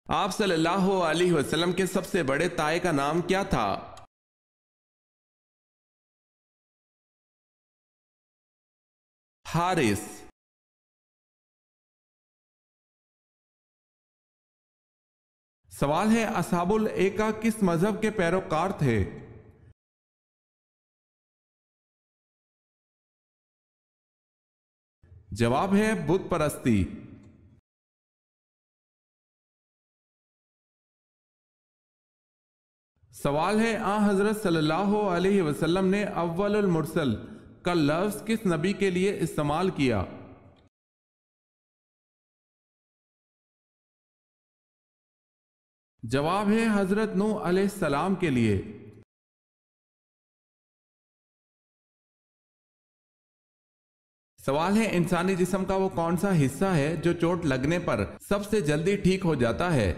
آپ صلی اللہ علیہ وسلم کے سب سے بڑے تائے کا نام کیا تھا؟ حارث۔ سوال ہے، اصحاب الایکا کس مذہب کے پیروکار تھے؟ جواب ہے بت پرستی۔ سوال ہے، حضرت صلی اللہ علیہ وسلم نے اول المرسل کا لفظ کس نبی کے لیے استعمال کیا؟ جواب ہے حضرت نوح علیہ السلام کے لیے۔ سوال ہے، انسانی جسم کا وہ کون سا حصہ ہے جو چوٹ لگنے پر سب سے جلدی ٹھیک ہو جاتا ہے؟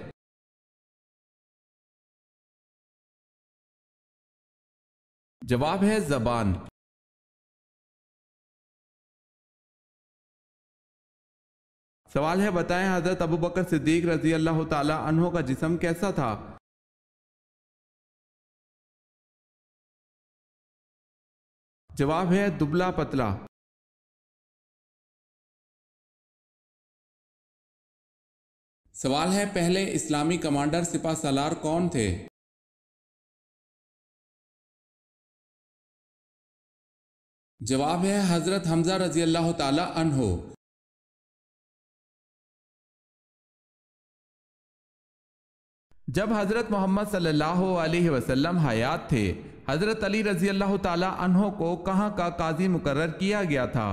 جواب ہے زبان۔ سوال ہے، بتائیں حضرت ابوبکر صدیق رضی اللہ تعالی عنہ کا جسم کیسا تھا؟ جواب ہے دبلا پتلا۔ سوال ہے، پہلے اسلامی کمانڈر سپہ سالار کون تھے؟ جواب ہے حضرت حمزہ رضی اللہ تعالی عنہ۔ جب حضرت محمد صلی اللہ علیہ وسلم حیات تھے، حضرت علی رضی اللہ تعالی عنہ کو کہاں کا قاضی مقرر کیا گیا تھا؟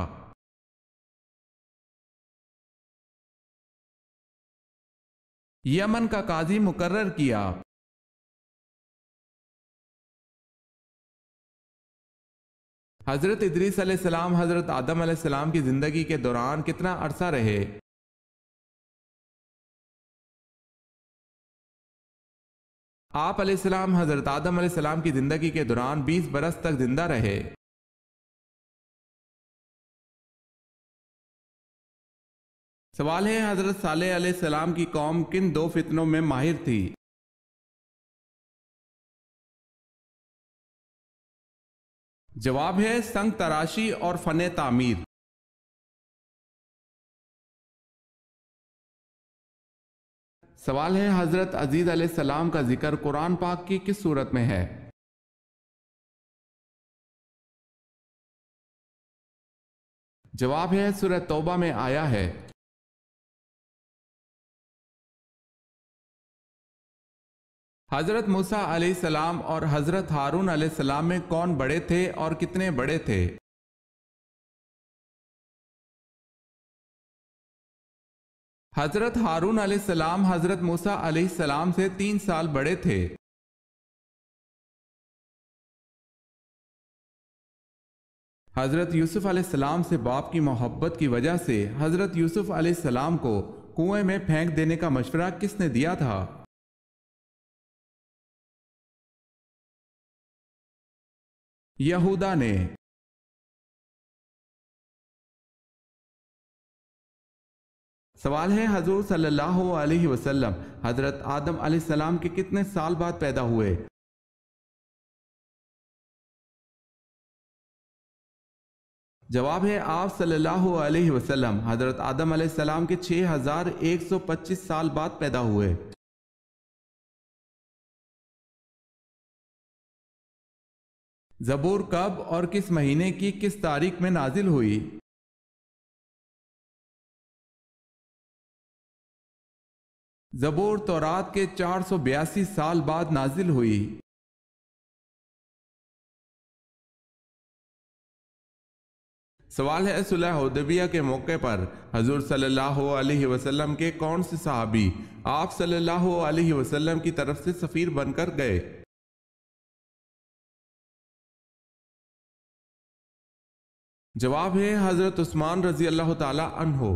یمن کا قاضی مقرر کیا۔ حضرت ادریس علیہ السلام حضرت آدم علیہ السلام کی زندگی کے دوران کتنا عرصہ رہے؟ آپ علیہ السلام حضرت آدم علیہ السلام کی زندگی کے دوران 20 برس تک زندہ رہے۔ سوال ہے، حضرت صالح علیہ السلام کی قوم کن دو فتنوں میں ماہر تھی؟ جواب ہے سنگ تراشی اور فن تعمیر۔ سوال ہے، حضرت عزیز علیہ السلام کا ذکر قرآن پاک کی کس صورت میں ہے؟ جواب ہے سورہ توبہ میں آیا ہے۔ حضرت موسیٰ علیہ السلام اور حضرت ہارون علیہ السلام میں کون بڑے تھے اور کتنے بڑے تھے؟ حضرت ہارون علیہ السلام حضرت موسیٰ علیہ السلام سے 3 سال بڑے تھے۔ حضرت یوسف علیہ السلام سے باپ کی محبت کی وجہ سے حضرت یوسف علیہ السلام کو کنویں میں پھینک دینے کا مشورہ کس نے دیا تھا؟ یہودا نے۔ سوال ہے، حضور صلی اللہ علیہ وسلم حضرت آدم علیہ السلام کے کتنے سال بعد پیدا ہوئے؟ جواب ہے آپ صلی اللہ علیہ وسلم حضرت آدم علیہ السلام کے 6125 سال بعد پیدا ہوئے۔ زبور کب اور کس مہینے کی کس تاریخ میں نازل ہوئی؟ زبور تورات کے 482 سال بعد نازل ہوئی۔ سوال ہے، صلح حدیبیہ کے موقع پر حضور صلی اللہ علیہ وسلم کے کون سے صحابی آپ صلی اللہ علیہ وسلم کی طرف سے سفیر بن کر گئے؟ جواب ہے حضرت عثمان رضی اللہ تعالی عنہ۔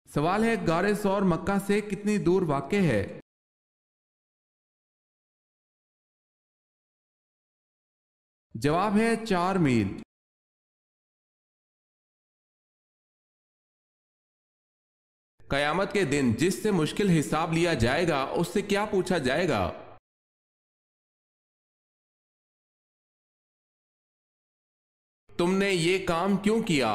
سوال ہے، غار ثور مکہ سے کتنی دور واقع ہے؟ جواب ہے 4 میل۔ قیامت کے دن جس سے مشکل حساب لیا جائے گا اس سے کیا پوچھا جائے گا؟ تم نے یہ کام کیوں کیا؟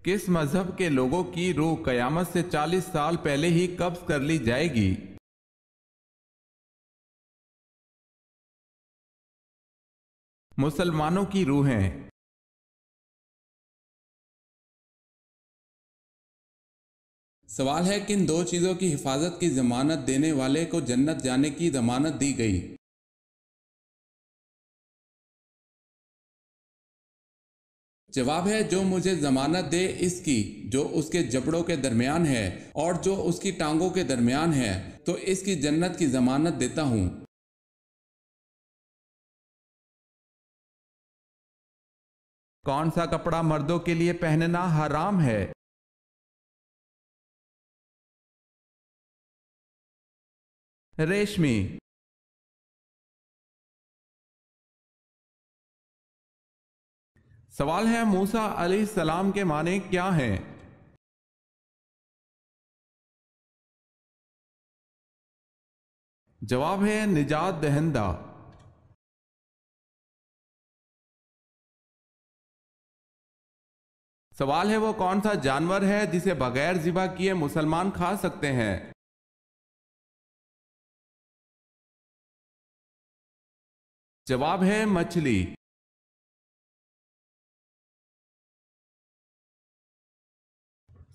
کس مذہب کے لوگوں کی روح قیامت سے 40 سال پہلے ہی قبض کر لی جائے گی؟ مسلمانوں کی روحیں۔ سوال ہے کن دو چیزوں کی حفاظت کی ضمانت دینے والے کو جنت جانے کی ضمانت دی گئی؟ جواب ہے جو مجھے ضمانت دے اس کی جو اس کے جبڑوں کے درمیان ہے اور جو اس کی ٹانگوں کے درمیان ہے تو اس کی جنت کی ضمانت دیتا ہوں۔ کون سا کپڑا مردوں کے لیے پہننا حرام ہے؟ ریشمی۔ سوال ہے موسیٰ علیہ السلام کے معنی کیا ہیں؟ جواب ہے نجات دہندہ۔ سوال ہے وہ کون سا جانور ہے جسے بغیر ذبح کیے مسلمان کھا سکتے ہیں؟ جواب ہے مچھلی۔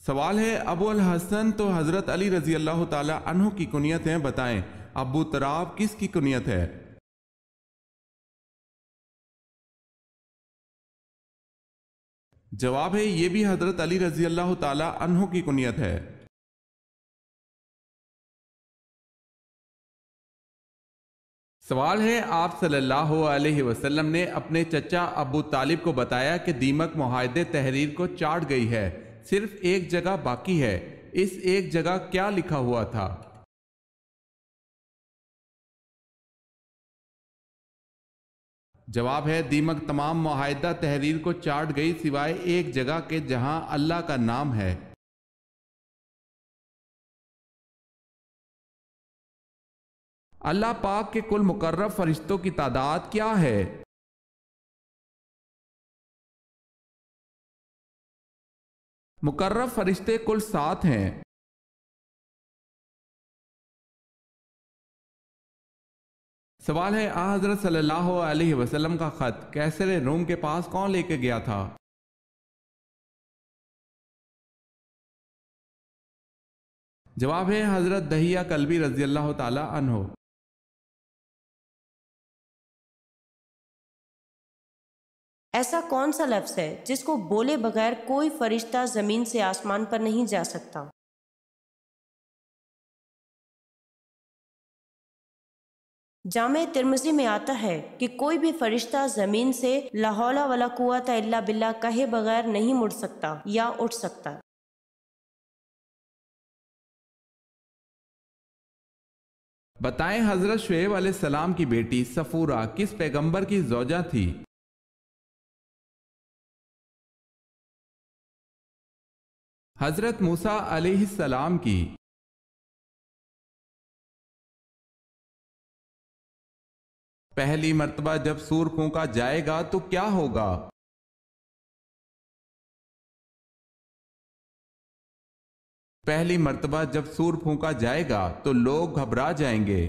سوال ہے ابو الحسن تو حضرت علی رضی اللہ تعالی عنہ کی کنیت ہیں، بتائیں ابو تراب کس کی کنیت ہے؟ جواب ہے یہ بھی حضرت علی رضی اللہ تعالی عنہ کی کنیت ہے۔ سوال ہے آپ صلی اللہ علیہ وسلم نے اپنے چچا ابو طالب کو بتایا کہ دیمک معاہدے تحریر کو چاٹ گئی ہے، صرف ایک جگہ باقی ہے، اس ایک جگہ کیا لکھا ہوا تھا؟ جواب ہے دیمک تمام معاہدہ تحریر کو چاٹ گئی سوائے ایک جگہ کے جہاں اللہ کا نام ہے۔ اللہ پاک کے کل مقرب فرشتوں کی تعداد کیا ہے؟ مقرب فرشتے کل 7 ہیں۔ سوال ہے آن حضرت صلی اللہ علیہ وسلم کا خط کیسر روم کے پاس کون لے کے گیا تھا؟ جواب ہے حضرت دہیہ کلبی رضی اللہ تعالی عنہ۔ ایسا کون سا لفظ ہے جس کو بولے بغیر کوئی فرشتہ زمین سے آسمان پر نہیں جا سکتا؟ جامع ترمذی میں آتا ہے کہ کوئی بھی فرشتہ زمین سے لا حول ولا قوت الا باللہ کہے بغیر نہیں مڑ سکتا یا اٹھ سکتا۔ بتائیں حضرت شعیب علیہ السلام کی بیٹی صفورہ کس پیغمبر کی زوجہ تھی؟ حضرت موسیٰ علیہ السلام کی۔ پہلی مرتبہ جب سور پھونکا جائے گا تو کیا ہوگا؟ پہلی مرتبہ جب سور پھونکا جائے گا تو لوگ گھبرا جائیں گے۔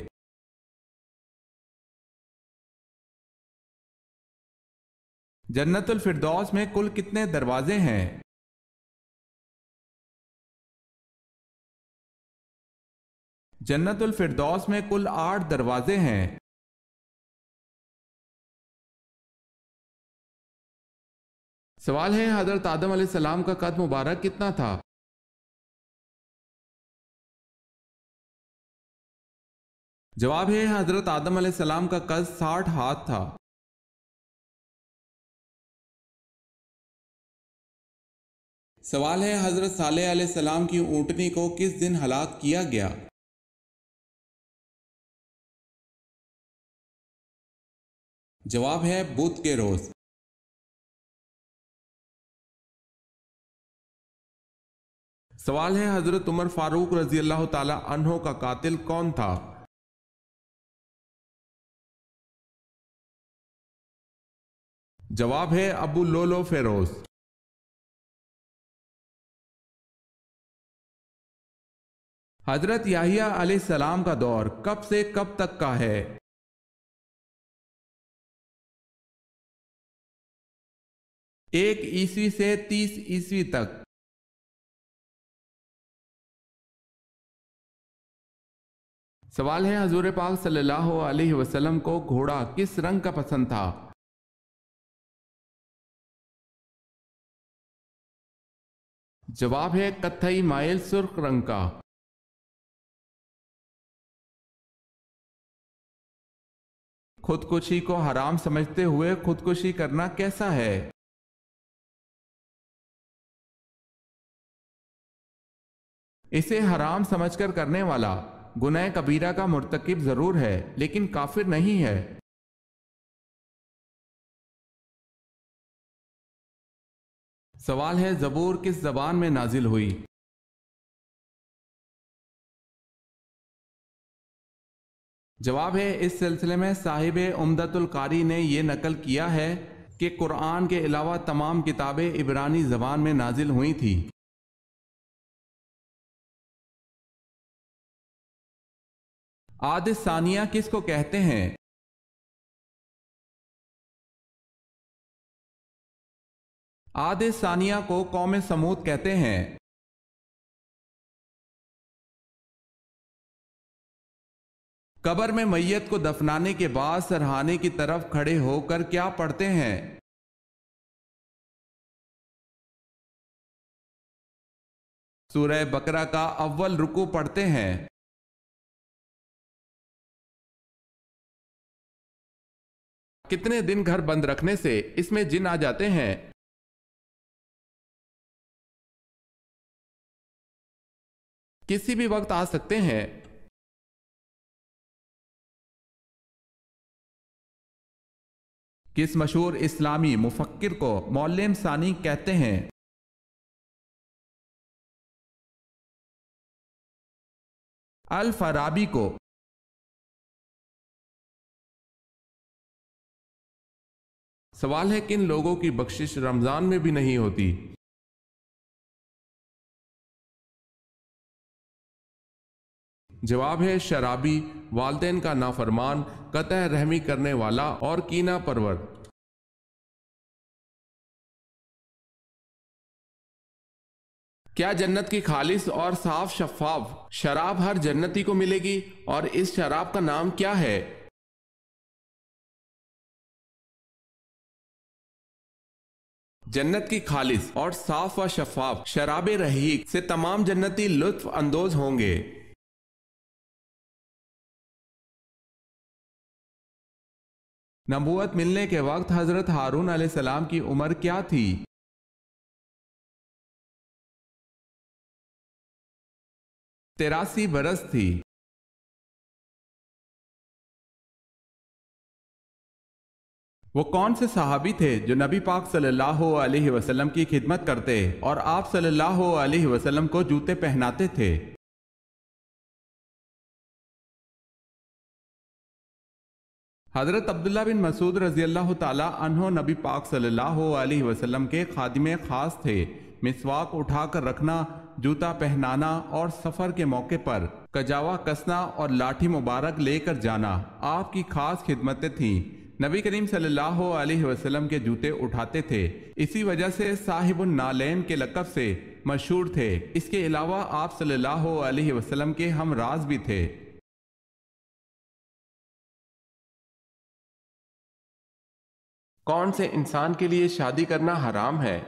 جنت الفردوس میں کل کتنے دروازے ہیں؟ جنت الفردوس میں کل 8 دروازے ہیں۔ سوال ہے حضرت آدم علیہ السلام کا قد مبارک کتنا تھا؟ جواب ہے حضرت آدم علیہ السلام کا قد 60 ہاتھ تھا۔ سوال ہے حضرت صالح علیہ السلام کی اونٹنی کو کس دن ہلاک کیا گیا؟ جواب ہے بدھ کے روز۔ سوال ہے حضرت عمر فاروق رضی اللہ تعالی عنہ کا قاتل کون تھا؟ جواب ہے ابو لولو فیروز۔ حضرت یحییٰ علیہ السلام کا دور کب سے کب تک کا ہے؟ 1 عیسوی سے 30 عیسوی تک۔ سوال ہے حضور پاک صلی اللہ علیہ وسلم کو گھوڑا کس رنگ کا پسند تھا؟ جواب ہے کتھئی مائل سرخ رنگ کا۔ خودکشی کو حرام سمجھتے ہوئے خودکشی کرنا کیسا ہے؟ اسے حرام سمجھ کر کرنے والا گناہ کبیرہ کا مرتکب ضرور ہے لیکن کافر نہیں ہے۔ سوال ہے زبور کس زبان میں نازل ہوئی؟ جواب ہے اس سلسلے میں صاحب عمدۃ القاری نے یہ نقل کیا ہے کہ قرآن کے علاوہ تمام کتابیں عبرانی زبان میں نازل ہوئی تھی۔ عاد ثانیہ کس کو کہتے ہیں؟ عاد ثانیہ کو قوم سمود کہتے ہیں۔ قبر میں میت کو دفنانے کے بعد سرہانے کی طرف کھڑے ہو کر کیا پڑھتے ہیں؟ سورہ بقرہ کا اول رکوع پڑھتے ہیں۔ کتنے دن گھر بند رکھنے سے اس میں جن آ جاتے ہیں؟ کسی بھی وقت آ سکتے ہیں۔ کس مشہور اسلامی مفکر کو معلم ثانی کہتے ہیں؟ الفارابی کو۔ سوال ہے کن لوگوں کی بخشش رمضان میں بھی نہیں ہوتی؟ جواب ہے شرابی، والدین کا نافرمان، قطع رحمی کرنے والا اور کینہ پرور۔ کیا جنت کی خالص اور صاف شفاف شراب ہر جنتی کو ملے گی اور اس شراب کا نام کیا ہے؟ جنت کی خالص اور صاف و شفاف شراب رحیق سے تمام جنتی لطف اندوز ہوں گے۔ نبوت ملنے کے وقت حضرت ہارون علیہ السلام کی عمر کیا تھی؟ 83 برس تھی۔ وہ کون سے صحابی تھے جو نبی پاک صلی اللہ علیہ وسلم کی خدمت کرتے اور آپ صلی اللہ علیہ وسلم کو جوتے پہناتے تھے؟ حضرت عبداللہ بن مسعود رضی اللہ تعالی عنہ نبی پاک صلی اللہ علیہ وسلم کے خادم خاص تھے۔ مسواک اٹھا کر رکھنا، جوتا پہنانا اور سفر کے موقع پر کجاوا کسنا اور لاٹھی مبارک لے کر جانا آپ کی خاص خدمتیں تھیں۔ نبی کریم صلی اللہ علیہ وسلم کے جوتے اٹھاتے تھے، اسی وجہ سے صاحب النالین کے لقب سے مشہور تھے۔ اس کے علاوہ آپ صلی اللہ علیہ وسلم کے ہم راز بھی تھے۔ کون سے انسان کے لیے شادی کرنا حرام ہے؟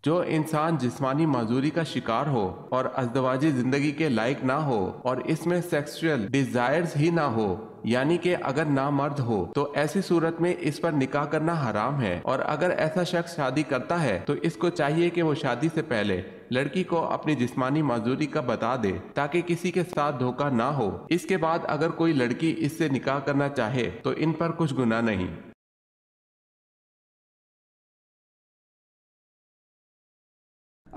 جو انسان جسمانی معذوری کا شکار ہو اور ازدواجی زندگی کے لائق نہ ہو اور اس میں سیکسچول ڈیزائرز ہی نہ ہو، یعنی کہ اگر نامرد ہو تو ایسی صورت میں اس پر نکاح کرنا حرام ہے، اور اگر ایسا شخص شادی کرتا ہے تو اس کو چاہیے کہ وہ شادی سے پہلے لڑکی کو اپنی جسمانی معذوری کا بتا دے تاکہ کسی کے ساتھ دھوکہ نہ ہو۔ اس کے بعد اگر کوئی لڑکی اس سے نکاح کرنا چاہے تو ان پر کچھ گناہ نہیں۔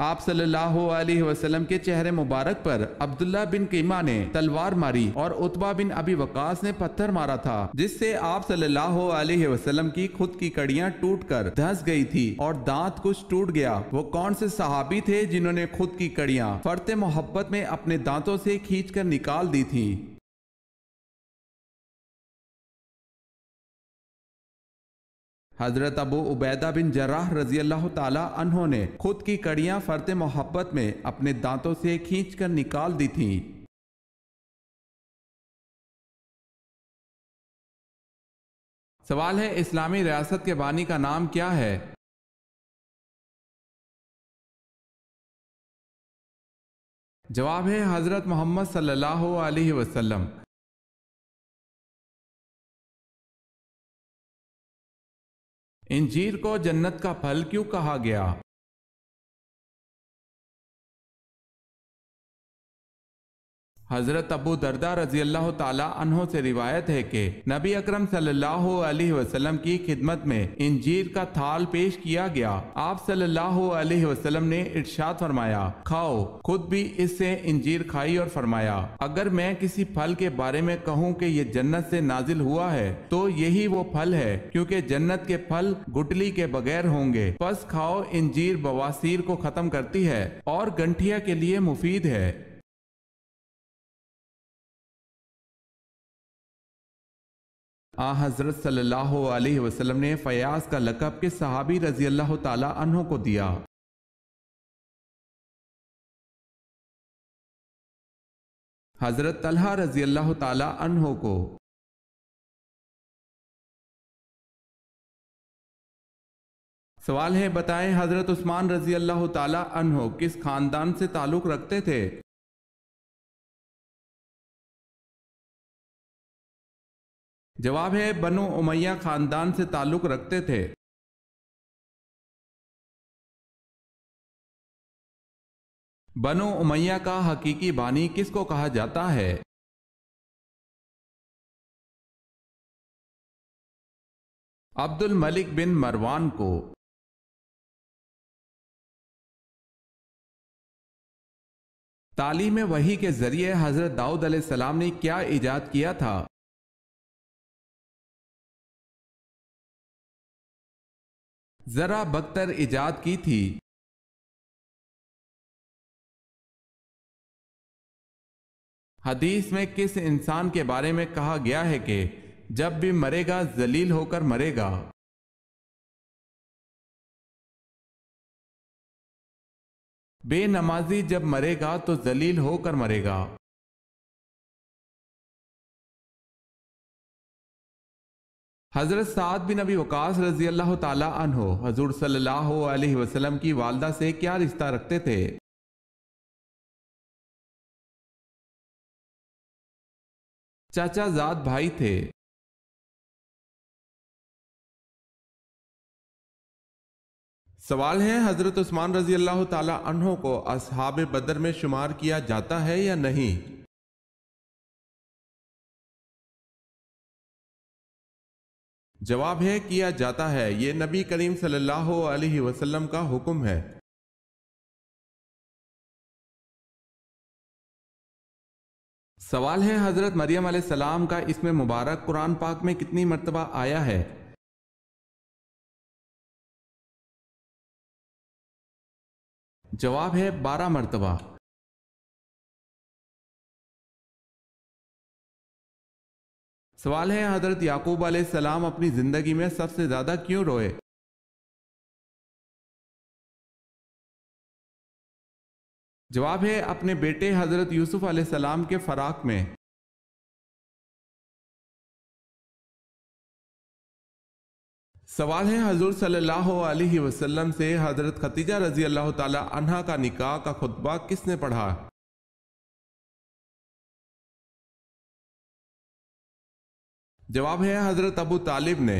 آپ صلی اللہ علیہ وسلم کے چہرے مبارک پر عبداللہ بن قیمہ نے تلوار ماری اور عتبہ بن ابی وقاص نے پتھر مارا تھا، جس سے آپ صلی اللہ علیہ وسلم کی خود کی کڑیاں ٹوٹ کر دھس گئی تھی اور دانت کچھ ٹوٹ گیا۔ وہ کون سے صحابی تھے جنہوں نے خود کی کڑیاں فرط محبت میں اپنے دانتوں سے کھینچ کر نکال دی تھی؟ حضرت ابو عبیدہ بن جراح رضی اللہ تعالی عنہ نے خود کی کڑیاں فرط محبت میں اپنے دانتوں سے کھینچ کر نکال دی تھیں۔ سوال ہے، اسلامی ریاست کے بانی کا نام کیا ہے؟ جواب ہے حضرت محمد صلی اللہ علیہ وسلم۔ انجیر کو جنت کا پھل کیوں کہا گیا؟ حضرت ابو دردہ رضی اللہ تعالی عنہ سے روایت ہے کہ نبی اکرم صلی اللہ علیہ وسلم کی خدمت میں انجیر کا تھال پیش کیا گیا۔ آپ صلی اللہ علیہ وسلم نے ارشاد فرمایا، کھاؤ۔ خود بھی اس سے انجیر کھائی اور فرمایا، اگر میں کسی پھل کے بارے میں کہوں کہ یہ جنت سے نازل ہوا ہے تو یہی وہ پھل ہے، کیونکہ جنت کے پھل گٹلی کے بغیر ہوں گے۔ پس کھاؤ، انجیر بواسیر کو ختم کرتی ہے اور گنٹھیا کے لیے مفید ہے۔ حضرت صلی اللہ علیہ وسلم نے فیاض کا لقب کس صحابی رضی اللہ تعالی عنہ کو دیا؟ حضرت طلحہ رضی اللہ تعالی عنہ کو۔ سوال ہے، بتائیں حضرت عثمان رضی اللہ تعالی عنہ کس خاندان سے تعلق رکھتے تھے؟ جواب ہے بنو امیہ خاندان سے تعلق رکھتے تھے۔ بنو امیہ کا حقیقی بانی کس کو کہا جاتا ہے؟ عبد الملک بن مروان کو۔ تعلیم وحی کے ذریعے حضرت داؤد علیہ السلام نے کیا ایجاد کیا تھا؟ ذرا بختر ایجاد کی تھی۔ حدیث میں کس انسان کے بارے میں کہا گیا ہے کہ جب بھی مرے گا ذلیل ہو کر مرے گا؟ بے نمازی جب مرے گا تو ذلیل ہو کر مرے گا۔ حضرت سعد بن ابی وقاص رضی اللہ تعالی عنہ حضور صلی اللہ علیہ وسلم کی والدہ سے کیا رشتہ رکھتے تھے؟ چاچا زاد بھائی تھے۔ سوال ہے، حضرت عثمان رضی اللہ تعالی عنہ کو اصحاب بدر میں شمار کیا جاتا ہے یا نہیں؟ جواب ہے کیا جاتا ہے، یہ نبی کریم صلی اللہ علیہ وسلم کا حکم ہے۔ سوال ہے، حضرت مریم علیہ السلام کا اسم مبارک قرآن پاک میں کتنی مرتبہ آیا ہے؟ جواب ہے 12 مرتبہ۔ سوال ہے، حضرت یعقوب علیہ السلام اپنی زندگی میں سب سے زیادہ کیوں روئے؟ جواب ہے اپنے بیٹے حضرت یوسف علیہ السلام کے فراق میں۔ سوال ہے، حضور صلی اللہ علیہ وسلم سے حضرت خدیجہ رضی اللہ تعالی عنہا کا نکاح کا خطبہ کس نے پڑھا؟ جواب ہے حضرت ابو طالب نے۔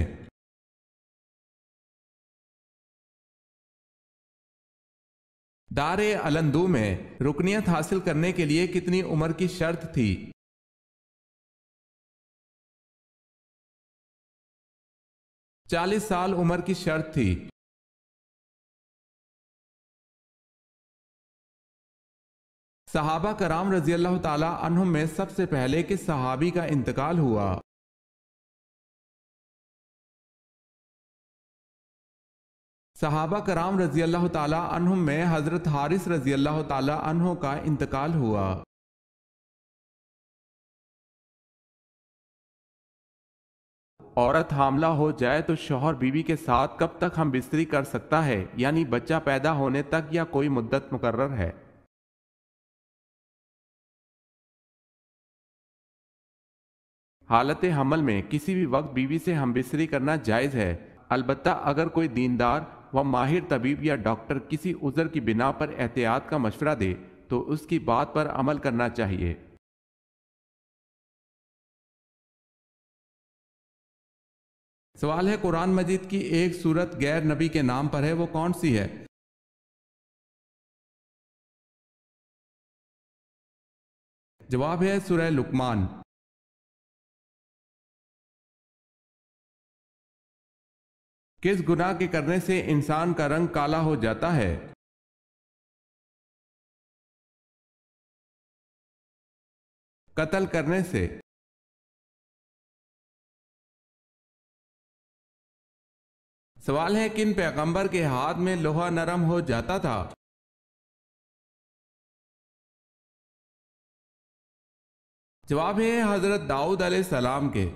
دار علندو میں رکنیت حاصل کرنے کے لیے کتنی عمر کی شرط تھی؟ 40 سال عمر کی شرط تھی۔ صحابہ کرام رضی اللہ تعالیٰ عنہم میں سب سے پہلے کس صحابی کا انتقال ہوا؟ صحابہ کرام رضی اللہ تعالیٰ عنہم میں حضرت حارث رضی اللہ تعالیٰ عنہ کا انتقال ہوا۔ عورت حاملہ ہو جائے تو شوہر بیوی کے ساتھ کب تک ہم بستری کر سکتا ہے، یعنی بچہ پیدا ہونے تک یا کوئی مدت مقرر ہے؟ حالت حمل میں کسی بھی وقت بیوی سے ہم بستری کرنا جائز ہے، البتہ اگر کوئی دیندار و ماہر طبیب یا ڈاکٹر کسی عذر کی بنا پر احتیاط کا مشورہ دے تو اس کی بات پر عمل کرنا چاہیے۔ سوال ہے، قرآن مجید کی ایک سورت غیر نبی کے نام پر ہے، وہ کون سی ہے؟ جواب ہے سورہ لقمان۔ کس گناہ کے کرنے سے انسان کا رنگ کالا ہو جاتا ہے؟ قتل کرنے سے۔ سوال ہے، کن پیغمبر کے ہاتھ میں لوہا نرم ہو جاتا تھا؟ جواب ہے حضرت داؤد علیہ السلام کے۔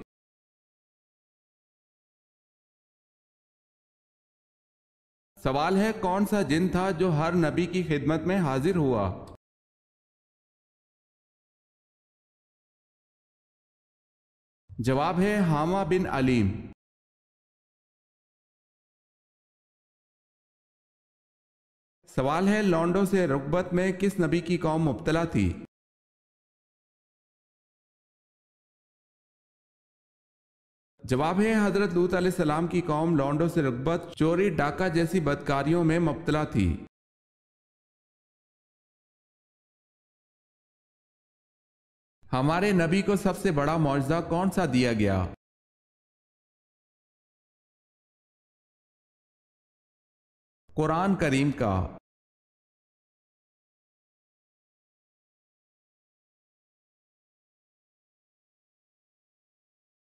سوال ہے، کون سا جن تھا جو ہر نبی کی خدمت میں حاضر ہوا؟ جواب ہے حامہ بن علیم۔ سوال ہے، لونڈوں سے رغبت میں کس نبی کی قوم مبتلا تھی؟ جواب ہے حضرت لوط علیہ السلام کی قوم لونڈوں سے رغبت، چوری ڈاکہ جیسی بدکاریوں میں مبتلا تھی۔ ہمارے نبی کو سب سے بڑا معجزہ کون سا دیا گیا؟ قرآن کریم کا۔